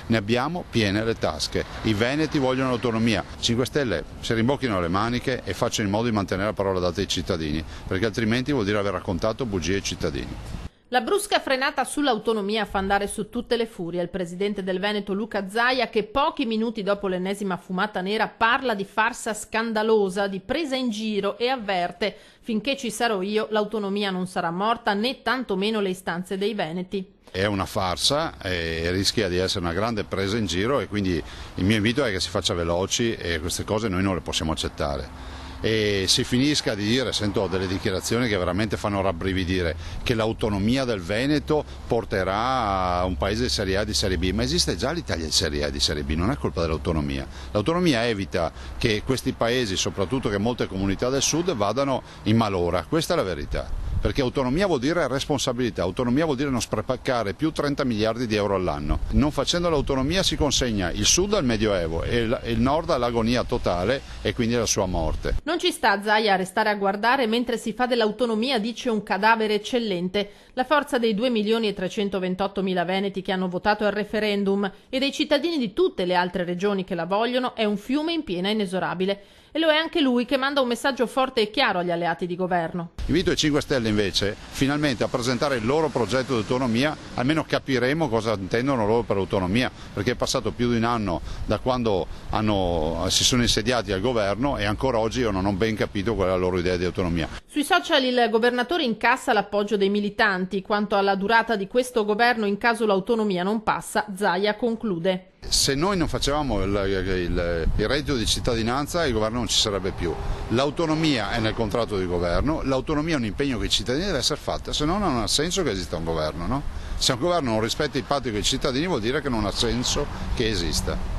ne abbiamo piene le tasche. I veneti vogliono l'autonomia. 5 Stelle si rimbocchino le maniche e facciano in modo di mantenere la parola data ai cittadini, perché altrimenti vuol dire aver raccontato bugie ai cittadini. La brusca frenata sull'autonomia fa andare su tutte le furie il presidente del Veneto Luca Zaia, che pochi minuti dopo l'ennesima fumata nera parla di farsa scandalosa, di presa in giro, e avverte: finché ci sarò io l'autonomia non sarà morta, né tantomeno le istanze dei veneti. È una farsa e rischia di essere una grande presa in giro, e quindi il mio invito è che si faccia veloci, e queste cose noi non le possiamo accettare. E si finisca di dire, sento delle dichiarazioni che veramente fanno rabbrividire, che l'autonomia del Veneto porterà a un paese di Serie A e di Serie B, ma esiste già l'Italia di Serie A e di Serie B, non è colpa dell'autonomia. L'autonomia evita che questi paesi, soprattutto che molte comunità del sud, vadano in malora, questa è la verità. Perché autonomia vuol dire responsabilità, autonomia vuol dire non sprecare più 30 miliardi di euro all'anno. Non facendo l'autonomia si consegna il sud al medioevo e il nord all'agonia totale, e quindi alla sua morte. Non ci sta Zaia a restare a guardare mentre si fa dell'autonomia, dice, un cadavere eccellente. La forza dei 2.328.000 veneti che hanno votato il referendum e dei cittadini di tutte le altre regioni che la vogliono è un fiume in piena inesorabile. E lo è anche lui, che manda un messaggio forte e chiaro agli alleati di governo. Invito i 5 Stelle invece finalmente a presentare il loro progetto di autonomia, almeno capiremo cosa intendono loro per autonomia, perché è passato più di un anno da quando si sono insediati al governo e ancora oggi io non ho ben capito qual è la loro idea di autonomia. Sui social il governatore incassa l'appoggio dei militanti. Quanto alla durata di questo governo in caso l'autonomia non passa, Zaia conclude: se noi non facevamo il reddito di cittadinanza, il governo non ci sarebbe più. L'autonomia è nel contratto di governo, l'autonomia è un impegno che i cittadini deve essere fatta, se no non ha senso che esista un governo, no? Se un governo non rispetta i patti con i cittadini vuol dire che non ha senso che esista.